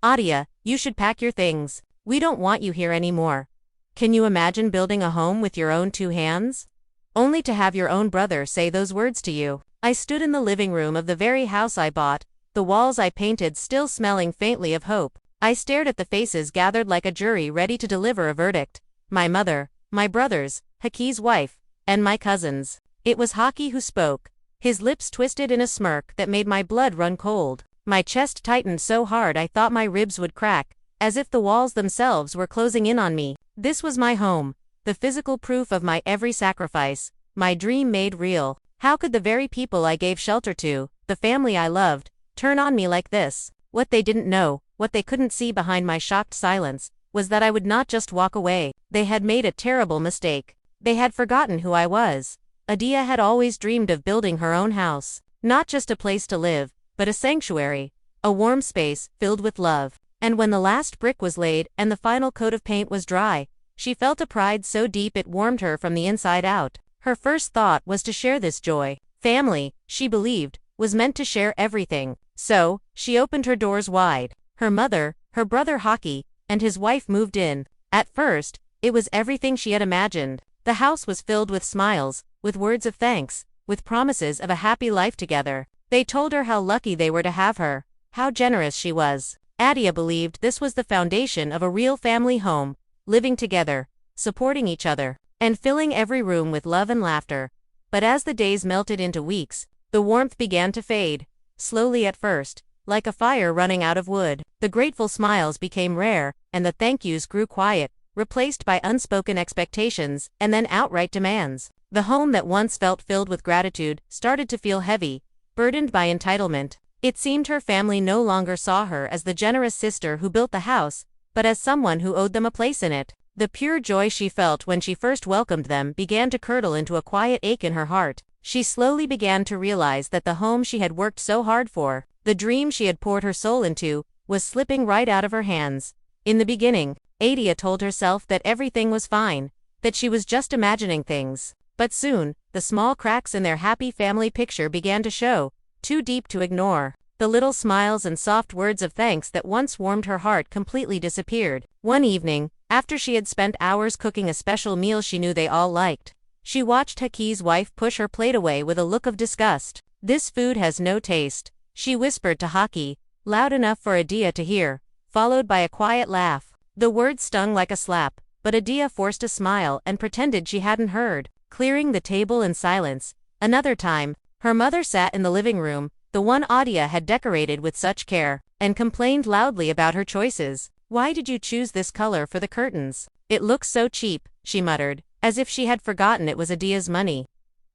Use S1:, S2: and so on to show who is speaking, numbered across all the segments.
S1: "Adia, you should pack your things. We don't want you here anymore." Can you imagine building a home with your own 2 hands? Only to have your own brother say those words to you. I stood in the living room of the very house I bought, the walls I painted still smelling faintly of hope. I stared at the faces gathered like a jury ready to deliver a verdict. My mother, my brothers, Haki's wife, and my cousins. It was Haki who spoke, his lips twisted in a smirk that made my blood run cold. My chest tightened so hard I thought my ribs would crack, as if the walls themselves were closing in on me. This was my home, the physical proof of my every sacrifice, my dream made real. How could the very people I gave shelter to, the family I loved, turn on me like this? What they didn't know, what they couldn't see behind my shocked silence, was that I would not just walk away. They had made a terrible mistake. They had forgotten who I was. Adia had always dreamed of building her own house. Not just a place to live, but a sanctuary. A warm space, filled with love. And when the last brick was laid and the final coat of paint was dry, she felt a pride so deep it warmed her from the inside out. Her first thought was to share this joy. Family, she believed, was meant to share everything. So, she opened her doors wide. Her mother, her brother Haki, and his wife moved in. At first, it was everything she had imagined. The house was filled with smiles, with words of thanks, with promises of a happy life together. They told her how lucky they were to have her, how generous she was. Adia believed this was the foundation of a real family home, living together, supporting each other, and filling every room with love and laughter. But as the days melted into weeks, the warmth began to fade, slowly at first, like a fire running out of wood. The grateful smiles became rare, and the thank yous grew quiet, replaced by unspoken expectations and then outright demands. The home that once felt filled with gratitude started to feel heavy, burdened by entitlement. It seemed her family no longer saw her as the generous sister who built the house, but as someone who owed them a place in it. The pure joy she felt when she first welcomed them began to curdle into a quiet ache in her heart. She slowly began to realize that the home she had worked so hard for, the dream she had poured her soul into, was slipping right out of her hands. In the beginning, Adia told herself that everything was fine, that she was just imagining things. But soon, the small cracks in their happy family picture began to show, too deep to ignore. The little smiles and soft words of thanks that once warmed her heart completely disappeared. One evening, after she had spent hours cooking a special meal she knew they all liked, she watched Haki's wife push her plate away with a look of disgust. "This food has no taste," she whispered to Haki, loud enough for Adia to hear, followed by a quiet laugh. The words stung like a slap, but Adia forced a smile and pretended she hadn't heard, clearing the table in silence. Another time, her mother sat in the living room, the one Adia had decorated with such care, and complained loudly about her choices. "Why did you choose this color for the curtains? It looks so cheap," she muttered, as if she had forgotten it was Adia's money.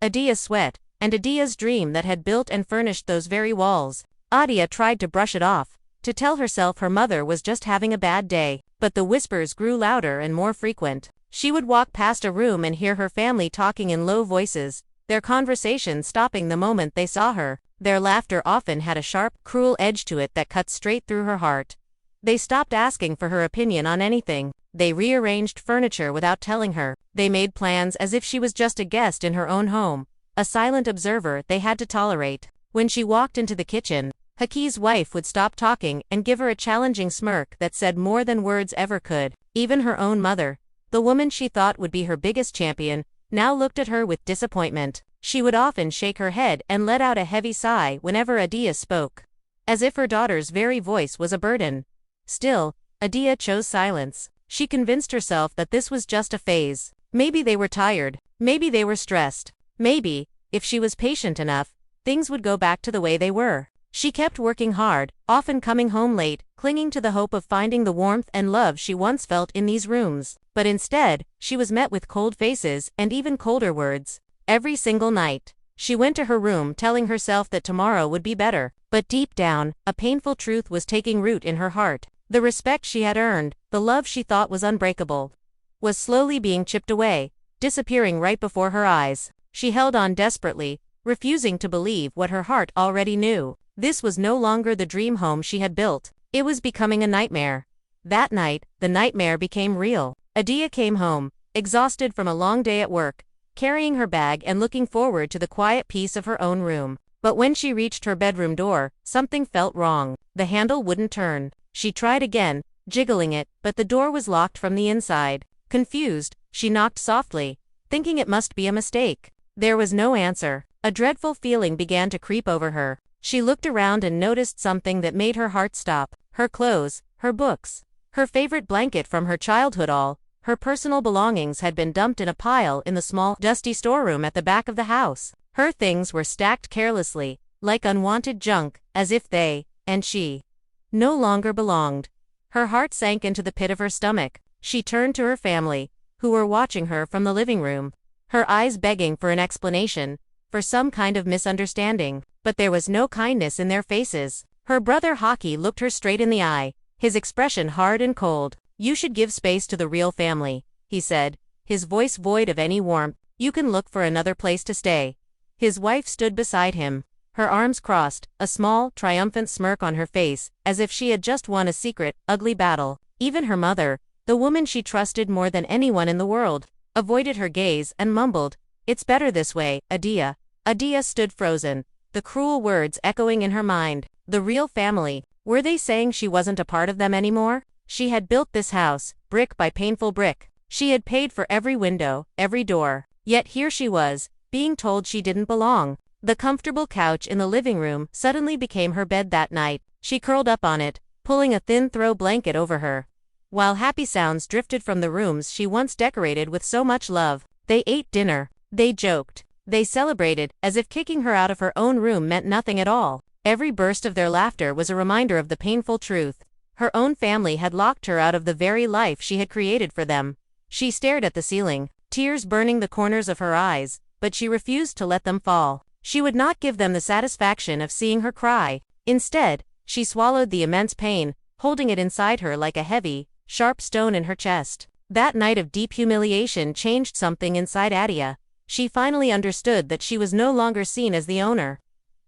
S1: Adia's sweat, and Adia's dream that had built and furnished those very walls. Adia tried to brush it off, to tell herself her mother was just having a bad day, but the whispers grew louder and more frequent. She would walk past a room and hear her family talking in low voices, their conversation stopping the moment they saw her. Their laughter often had a sharp, cruel edge to it that cut straight through her heart. They stopped asking for her opinion on anything. They rearranged furniture without telling her. They made plans as if she was just a guest in her own home, a silent observer they had to tolerate. When she walked into the kitchen, Haki's wife would stop talking and give her a challenging smirk that said more than words ever could. Even her own mother, the woman she thought would be her biggest champion, now looked at her with disappointment. She would often shake her head and let out a heavy sigh whenever Adia spoke, as if her daughter's very voice was a burden. Still, Adia chose silence. She convinced herself that this was just a phase. Maybe they were tired, maybe they were stressed, maybe, if she was patient enough, things would go back to the way they were. She kept working hard, often coming home late, clinging to the hope of finding the warmth and love she once felt in these rooms. But instead, she was met with cold faces and even colder words. Every single night, she went to her room telling herself that tomorrow would be better. But deep down, a painful truth was taking root in her heart. The respect she had earned, the love she thought was unbreakable, was slowly being chipped away, disappearing right before her eyes. She held on desperately, refusing to believe what her heart already knew. This was no longer the dream home she had built. It was becoming a nightmare. That night, the nightmare became real. Adia came home, exhausted from a long day at work, carrying her bag and looking forward to the quiet peace of her own room. But when she reached her bedroom door, something felt wrong. The handle wouldn't turn. She tried again, jiggling it, but the door was locked from the inside. Confused, she knocked softly, thinking it must be a mistake. There was no answer. A dreadful feeling began to creep over her. She looked around and noticed something that made her heart stop. Her clothes, her books, her favorite blanket from her childhood, all her personal belongings had been dumped in a pile in the small, dusty storeroom at the back of the house. Her things were stacked carelessly, like unwanted junk, as if they, and she, no longer belonged. Her heart sank into the pit of her stomach. She turned to her family, who were watching her from the living room, her eyes begging for an explanation, for some kind of misunderstanding, but there was no kindness in their faces. Her brother Hockey looked her straight in the eye, his expression hard and cold. "You should give space to the real family," he said, his voice void of any warmth. "You can look for another place to stay." His wife stood beside him, her arms crossed, a small, triumphant smirk on her face, as if she had just won a secret, ugly battle. Even her mother, the woman she trusted more than anyone in the world, avoided her gaze and mumbled, "It's better this way, Adia." Adia stood frozen, the cruel words echoing in her mind. The real family, were they saying she wasn't a part of them anymore? She had built this house, brick by painful brick. She had paid for every window, every door. Yet here she was, being told she didn't belong. The comfortable couch in the living room suddenly became her bed that night. She curled up on it, pulling a thin throw blanket over her, while happy sounds drifted from the rooms she once decorated with so much love. They ate dinner. They joked. They celebrated, as if kicking her out of her own room meant nothing at all. Every burst of their laughter was a reminder of the painful truth. Her own family had locked her out of the very life she had created for them. She stared at the ceiling, tears burning the corners of her eyes, but she refused to let them fall. She would not give them the satisfaction of seeing her cry. Instead, she swallowed the immense pain, holding it inside her like a heavy, sharp stone in her chest. That night of deep humiliation changed something inside Adia. She finally understood that she was no longer seen as the owner,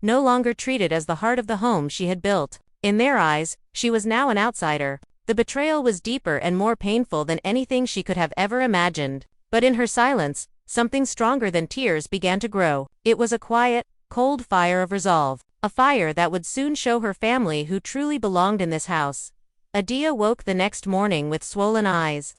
S1: no longer treated as the heart of the home she had built. In their eyes, she was now an outsider. The betrayal was deeper and more painful than anything she could have ever imagined. But in her silence, something stronger than tears began to grow. It was a quiet, cold fire of resolve, a fire that would soon show her family who truly belonged in this house. Adia woke the next morning with swollen eyes,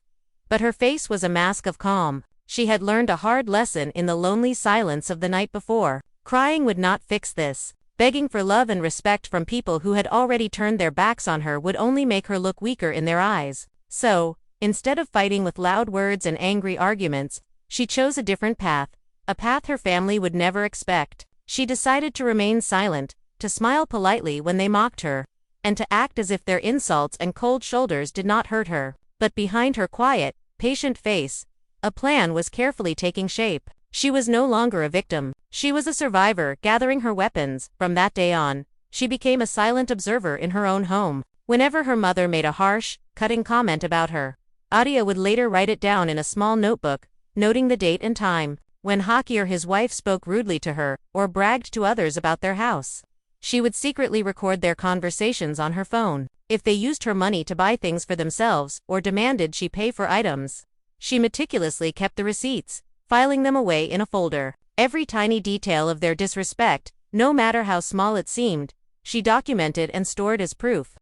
S1: but her face was a mask of calm. She had learned a hard lesson in the lonely silence of the night before. Crying would not fix this. Begging for love and respect from people who had already turned their backs on her would only make her look weaker in their eyes. So, instead of fighting with loud words and angry arguments, she chose a different path, a path her family would never expect. She decided to remain silent, to smile politely when they mocked her, and to act as if their insults and cold shoulders did not hurt her. But behind her quiet, patient face, a plan was carefully taking shape. She was no longer a victim. She was a survivor, gathering her weapons. From that day on, she became a silent observer in her own home. Whenever her mother made a harsh, cutting comment about her, Adia would later write it down in a small notebook, noting the date and time. When Hockey or his wife spoke rudely to her, or bragged to others about their house, she would secretly record their conversations on her phone. If they used her money to buy things for themselves, or demanded she pay for items, she meticulously kept the receipts, filing them away in a folder. Every tiny detail of their disrespect, no matter how small it seemed, she documented and stored as proof.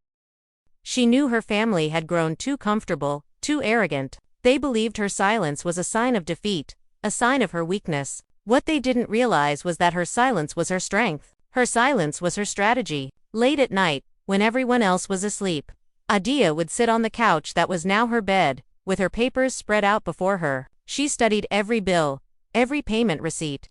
S1: She knew her family had grown too comfortable, too arrogant. They believed her silence was a sign of defeat, a sign of her weakness. What they didn't realize was that her silence was her strength. Her silence was her strategy. Late at night, when everyone else was asleep, Adia would sit on the couch that was now her bed, with her papers spread out before her. She studied every bill, every payment receipt,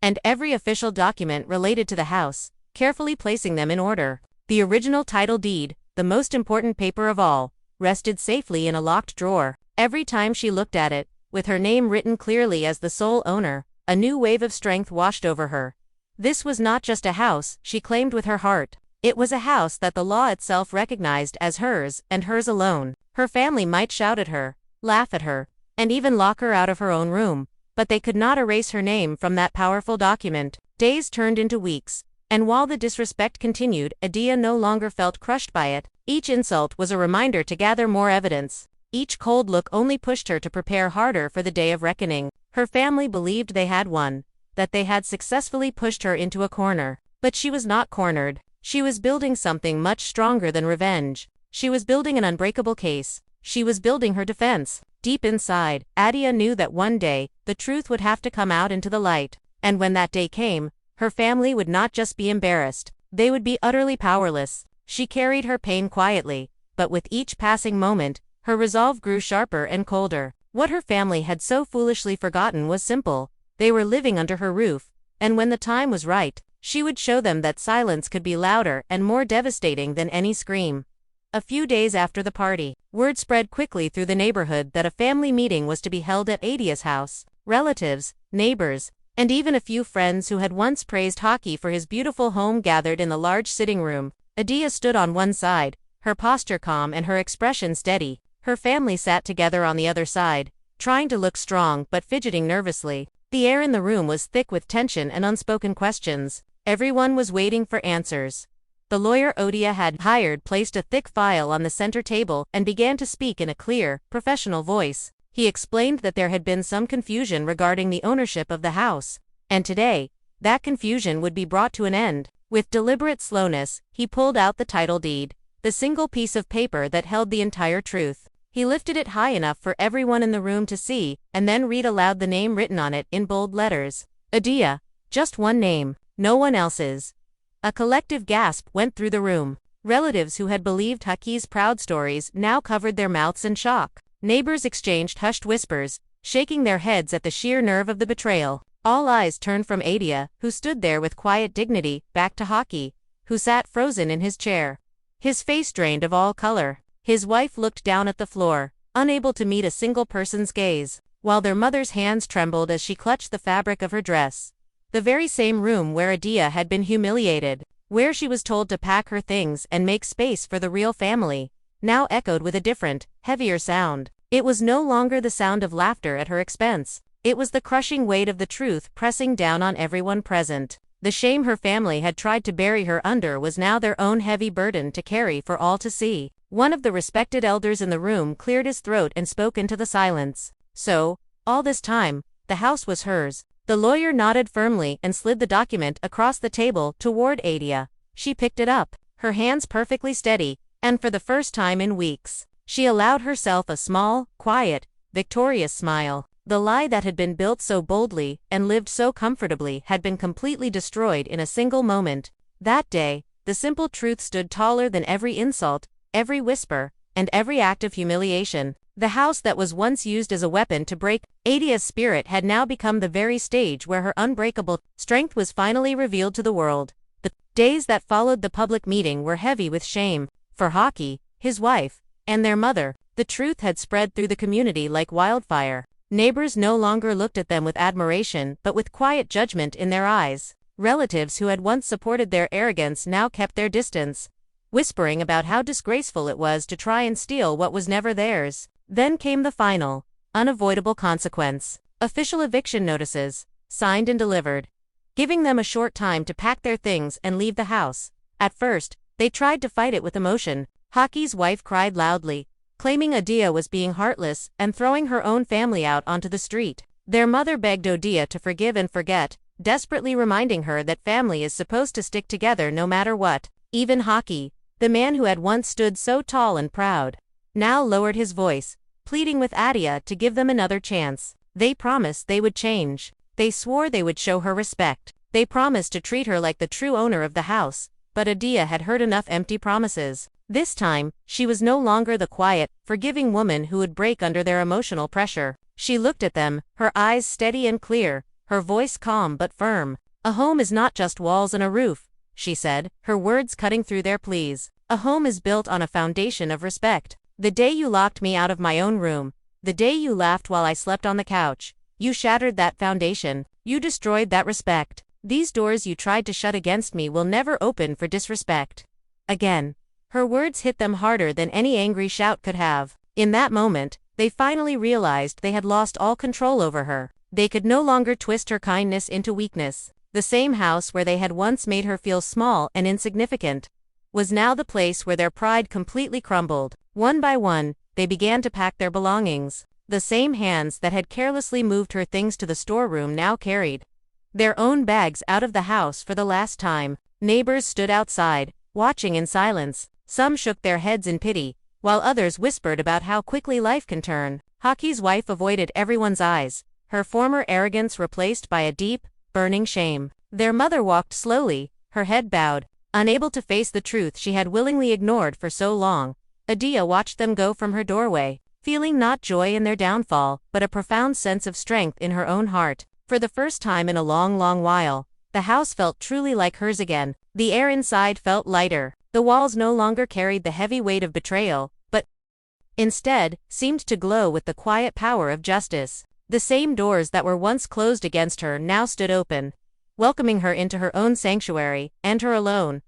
S1: and every official document related to the house, carefully placing them in order. The original title deed, the most important paper of all, rested safely in a locked drawer. Every time she looked at it, with her name written clearly as the sole owner, a new wave of strength washed over her. This was not just a house, she claimed with her heart. It was a house that the law itself recognized as hers, and hers alone. Her family might shout at her, laugh at her, and even lock her out of her own room, but they could not erase her name from that powerful document. Days turned into weeks, and while the disrespect continued, Adia no longer felt crushed by it. Each insult was a reminder to gather more evidence. Each cold look only pushed her to prepare harder for the day of reckoning. Her family believed they had won, that they had successfully pushed her into a corner. But she was not cornered. She was building something much stronger than revenge. She was building an unbreakable case. She was building her defense. Deep inside, Adia knew that one day, the truth would have to come out into the light. And when that day came, her family would not just be embarrassed, they would be utterly powerless. She carried her pain quietly, but with each passing moment, her resolve grew sharper and colder. What her family had so foolishly forgotten was simple. They were living under her roof, and when the time was right, she would show them that silence could be louder and more devastating than any scream. A few days after the party, word spread quickly through the neighborhood that a family meeting was to be held at Adia's house. Relatives, neighbors, and even a few friends who had once praised Hockey for his beautiful home gathered in the large sitting room. Adia stood on one side, her posture calm and her expression steady. Her family sat together on the other side, trying to look strong but fidgeting nervously. The air in the room was thick with tension and unspoken questions. Everyone was waiting for answers. The lawyer Odia had hired placed a thick file on the center table and began to speak in a clear, professional voice. He explained that there had been some confusion regarding the ownership of the house, and today, that confusion would be brought to an end. With deliberate slowness, he pulled out the title deed, the single piece of paper that held the entire truth. He lifted it high enough for everyone in the room to see, and then read aloud the name written on it in bold letters. Adia. Just one name, no one else's. A collective gasp went through the room. Relatives who had believed Hockey's proud stories now covered their mouths in shock. Neighbors exchanged hushed whispers, shaking their heads at the sheer nerve of the betrayal. All eyes turned from Adia, who stood there with quiet dignity, back to Hockey, who sat frozen in his chair. His face drained of all color. His wife looked down at the floor, unable to meet a single person's gaze, while their mother's hands trembled as she clutched the fabric of her dress. The very same room where Adia had been humiliated, where she was told to pack her things and make space for the real family, now echoed with a different, heavier sound. It was no longer the sound of laughter at her expense. It was the crushing weight of the truth pressing down on everyone present. The shame her family had tried to bury her under was now their own heavy burden to carry for all to see. One of the respected elders in the room cleared his throat and spoke into the silence. So, all this time, the house was hers. The lawyer nodded firmly and slid the document across the table toward Adia. She picked it up, her hands perfectly steady, and for the first time in weeks, she allowed herself a small, quiet, victorious smile. The lie that had been built so boldly and lived so comfortably had been completely destroyed in a single moment. That day, the simple truth stood taller than every insult, every whisper, and every act of humiliation. The house that was once used as a weapon to break Adia's spirit had now become the very stage where her unbreakable strength was finally revealed to the world. The days that followed the public meeting were heavy with shame. For Hockey, his wife, and their mother, the truth had spread through the community like wildfire. Neighbors no longer looked at them with admiration but with quiet judgment in their eyes. Relatives who had once supported their arrogance now kept their distance, whispering about how disgraceful it was to try and steal what was never theirs. Then came the final, unavoidable consequence. Official eviction notices, signed and delivered, giving them a short time to pack their things and leave the house. At first, they tried to fight it with emotion. Hockey's wife cried loudly, claiming Adia was being heartless and throwing her own family out onto the street. Their mother begged Adia to forgive and forget, desperately reminding her that family is supposed to stick together no matter what. Even Hockey, the man who had once stood so tall and proud, now lowered his voice, pleading with Adia to give them another chance. They promised they would change. They swore they would show her respect. They promised to treat her like the true owner of the house. But Adia had heard enough empty promises. This time, she was no longer the quiet, forgiving woman who would break under their emotional pressure. She looked at them, her eyes steady and clear, her voice calm but firm. "A home is not just walls and a roof," she said, her words cutting through their pleas. "A home is built on a foundation of respect. The day you locked me out of my own room, the day you laughed while I slept on the couch, you shattered that foundation. You destroyed that respect. These doors you tried to shut against me will never open for disrespect again." Her words hit them harder than any angry shout could have. In that moment, they finally realized they had lost all control over her. They could no longer twist her kindness into weakness. The same house where they had once made her feel small and insignificant was now the place where their pride completely crumbled. One by one, they began to pack their belongings. The same hands that had carelessly moved her things to the storeroom now carried their own bags out of the house for the last time. Neighbors stood outside, watching in silence. Some shook their heads in pity, while others whispered about how quickly life can turn. Haki's wife avoided everyone's eyes, her former arrogance replaced by a deep, burning shame. Their mother walked slowly, her head bowed, unable to face the truth she had willingly ignored for so long. Adia watched them go from her doorway, feeling not joy in their downfall, but a profound sense of strength in her own heart. For the first time in a long, long while, the house felt truly like hers again. The air inside felt lighter. The walls no longer carried the heavy weight of betrayal, but instead seemed to glow with the quiet power of justice. The same doors that were once closed against her now stood open, welcoming her into her own sanctuary, and her alone.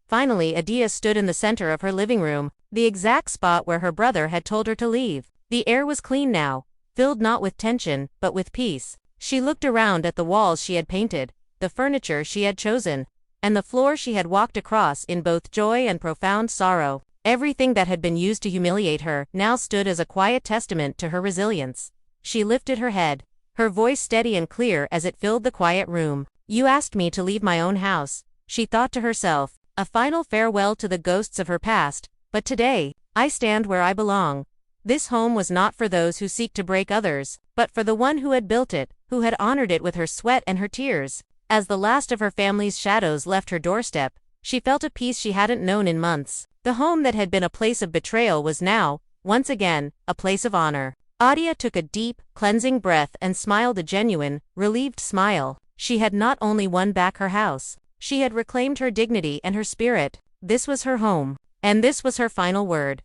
S1: Finally, Adia stood in the center of her living room, the exact spot where her brother had told her to leave. The air was clean now, filled not with tension, but with peace. She looked around at the walls she had painted, the furniture she had chosen, and the floor she had walked across in both joy and profound sorrow. Everything that had been used to humiliate her now stood as a quiet testament to her resilience. She lifted her head, her voice steady and clear as it filled the quiet room. "You asked me to leave my own house," she thought to herself, a final farewell to the ghosts of her past, "but today, I stand where I belong." This home was not for those who seek to break others, but for the one who had built it, who had honored it with her sweat and her tears. As the last of her family's shadows left her doorstep, she felt a peace she hadn't known in months. The home that had been a place of betrayal was now, once again, a place of honor. Adia took a deep, cleansing breath and smiled a genuine, relieved smile. She had not only won back her house, she had reclaimed her dignity and her spirit. This was her home, and this was her final word.